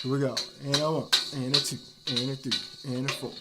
Here we go. And a one, and a two, and a three, and a four.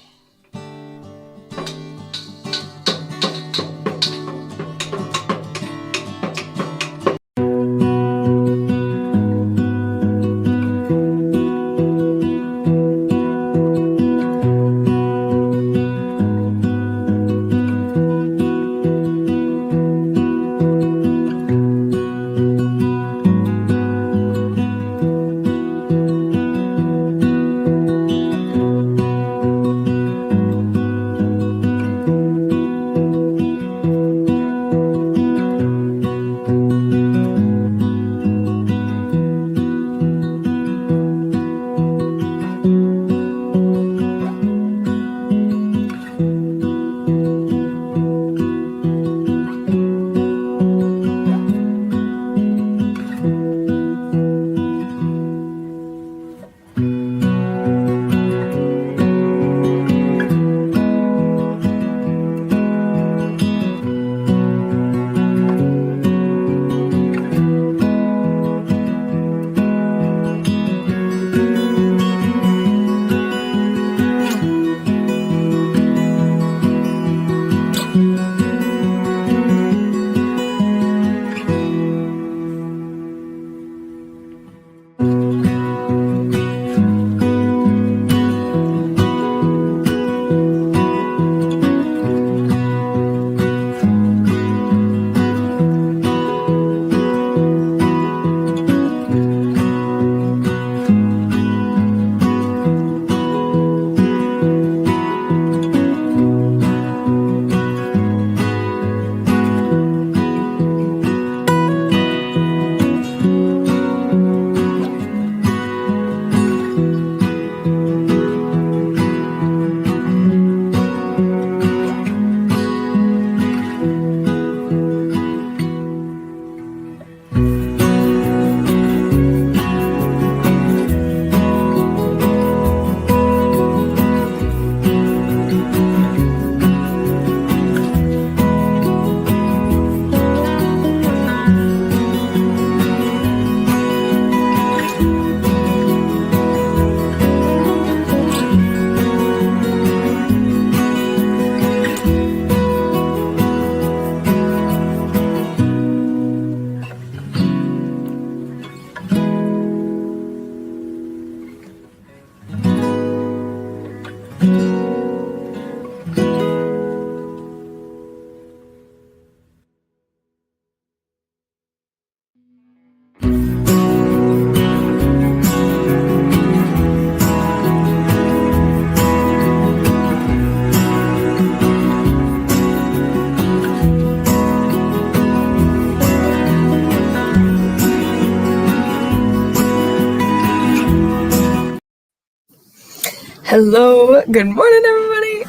Hello, good morning, everybody.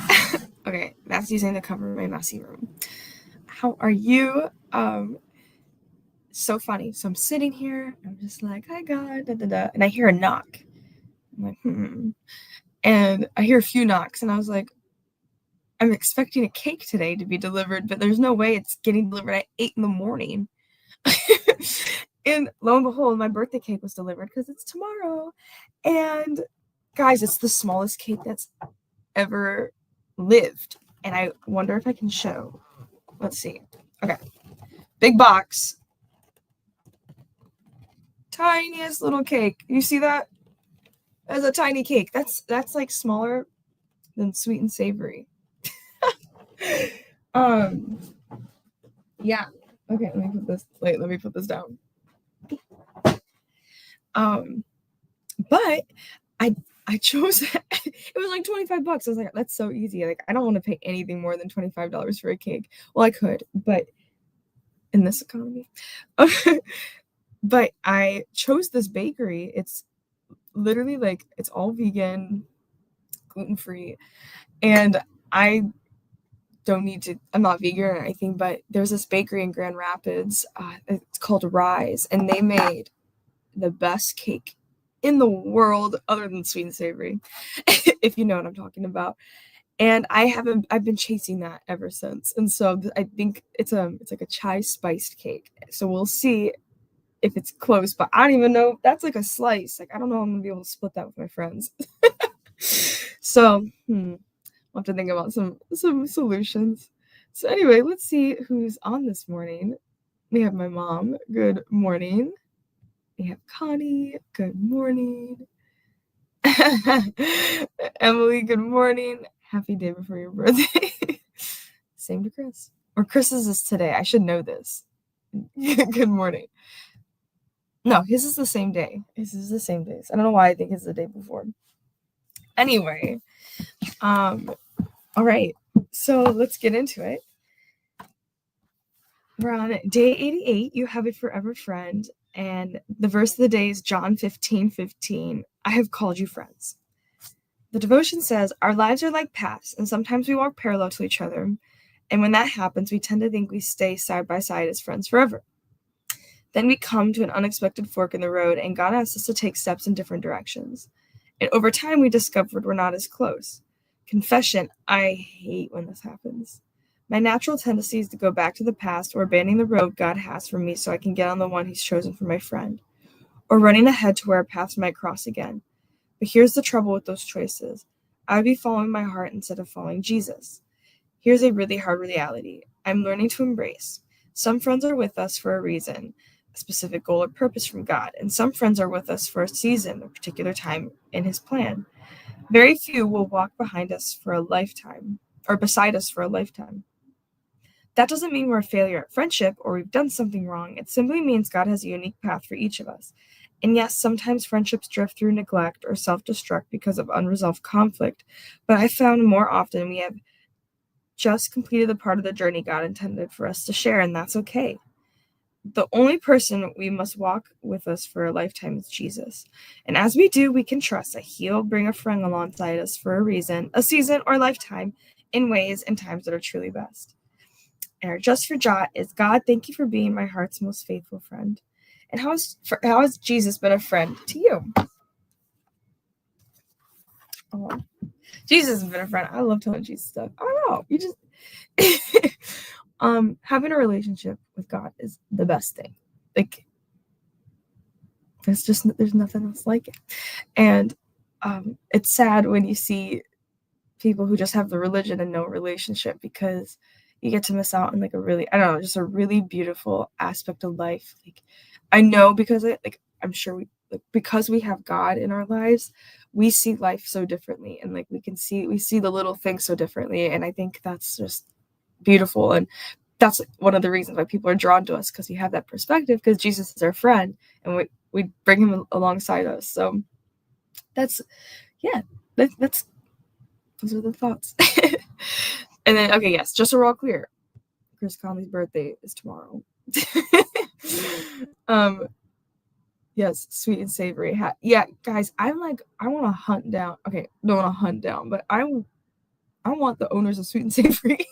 Okay, that's using the cover of my messy room. How are you? So funny. So I'm sitting here, I'm just like, hi God, da da da, and I hear a knock. I'm like, and I hear a few knocks, and I was like, I'm expecting a cake today to be delivered, but there's no way it's getting delivered at 8 a.m. And lo and behold, my birthday cake was delivered because it's tomorrow. And guys, it's the smallest cake that's ever lived, and I wonder if I can show. Let's see. Okay, big box, tiniest little cake. You see that? That's a tiny cake. That's like smaller than sweet and savory. Yeah. Okay, let me put this down. But I chose it was like $25. I was like, that's so easy. Like, I don't want to pay anything more than $25 for a cake. Well, I could, but in this economy. But I chose this bakery. It's literally like, it's all vegan, gluten-free, and I'm not vegan or anything, but there's this bakery in Grand Rapids. It's called Rise, and they made the best cake in the world other than sweet and savory, if you know what I'm talking about. And I've been chasing that ever since. And so I think it's like a chai spiced cake. So we'll see if it's close, but I don't even know. That's like a slice. Like, I don't know if I'm gonna be able to split that with my friends. So, I'll have to think about some solutions. So anyway, let's see who's on this morning. We have my mom. Good morning. We have Connie. Good morning. Emily, good morning. Happy day before your birthday. Same to Chris. Or Chris's is today. I should know this. Good morning. No, his is the same day. His is the same days. I don't know why I think it's the day before. Anyway, all right. So let's get into it. We're on day 88. You have a forever friend. And the verse of the day is John 15:15. I have called you friends. The devotion says, our lives are like paths, and sometimes we walk parallel to each other. And when that happens, we tend to think we stay side by side as friends forever. Then we come to an unexpected fork in the road, and God asks us to take steps in different directions. And over time, we discovered we're not as close. Confession, I hate when this happens. My natural tendency is to go back to the past or abandoning the road God has for me so I can get on the one he's chosen for my friend, or running ahead to where our paths might cross again. But here's the trouble with those choices. I would be following my heart instead of following Jesus. Here's a really hard reality I'm learning to embrace. Some friends are with us for a reason, a specific goal or purpose from God, and some friends are with us for a season, a particular time in his plan. Very few will walk behind us for a lifetime, or beside us for a lifetime. That doesn't mean we're a failure at friendship or we've done something wrong. It simply means God has a unique path for each of us. And yes, sometimes friendships drift through neglect or self-destruct because of unresolved conflict, but I found more often we have just completed the part of the journey God intended for us to share, and that's okay. The only person we must walk with us for a lifetime is Jesus. And as we do, we can trust that he'll bring a friend alongside us for a reason, a season, or lifetime in ways and times that are truly best. And our just for Jot is, God, thank you for being my heart's most faithful friend. And how has Jesus been a friend to you? Oh, Jesus has been a friend. I love telling Jesus stuff. I don't know. You just having a relationship with God is the best thing. Like, there's nothing else like it. And it's sad when you see people who just have the religion and no relationship, because you get to miss out on like a really, I don't know, just a really beautiful aspect of life. Like, I know because I'm sure because we have God in our lives, we see life so differently, and like we see the little things so differently. And I think that's just beautiful. And that's one of the reasons why people are drawn to us, because we have that perspective, because Jesus is our friend and we bring him alongside us. So that's those are the thoughts. And then, okay, yes, just so we're all clear, Chris Conley's birthday is tomorrow. Yes, sweet and savory hat. Yeah, guys, I want to hunt down. Okay, don't want to hunt down, but I want the owners of Sweet and Savory.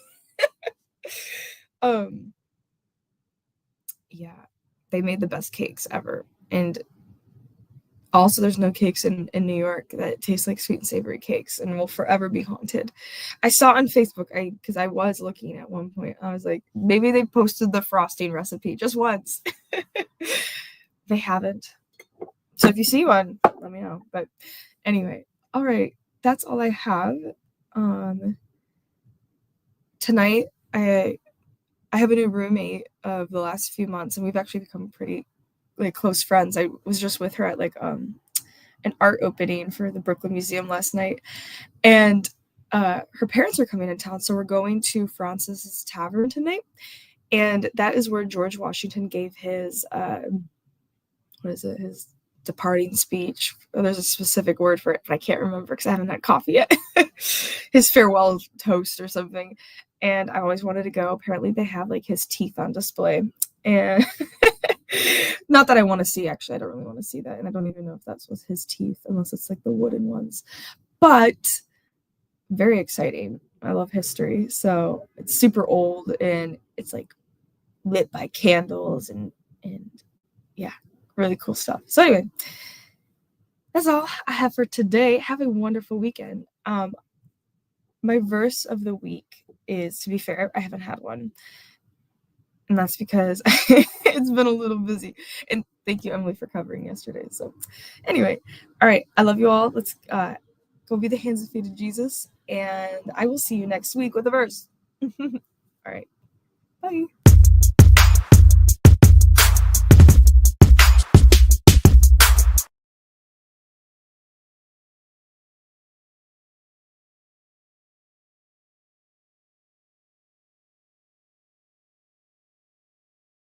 Yeah, they made the best cakes ever, and also there's no cakes in New York that taste like sweet and savory cakes, and will forever be haunted. I saw on Facebook, because I was looking at one point, I was like, maybe they posted the frosting recipe just once. They haven't. So if you see one, let me know. But anyway, all right, that's all I have. Tonight, I have a new roommate of the last few months, and we've actually become pretty like close friends. I was just with her at like an art opening for the Brooklyn Museum last night, and her parents are coming in town, so we're going to Francis's Tavern tonight, and that is where George Washington gave his his departing speech. Oh, there's a specific word for it, but I can't remember because I haven't had coffee yet. His farewell toast or something. And I always wanted to go. Apparently they have like his teeth on display, and not that I want to see, actually. I don't really want to see that, and I don't even know if that's with his teeth, unless it's like the wooden ones. But very exciting. I love history, so it's super old, and it's like lit by candles, and yeah, really cool stuff. So anyway, that's all I have for today. Have a wonderful weekend. My verse of the week is, to be fair, I haven't had one, and that's because it's been a little busy. And Thank you, Emily, for covering yesterday. So anyway, all right. I love you all. Let's go be the hands and feet of Jesus. And I will see you next week with a verse. All right. Bye.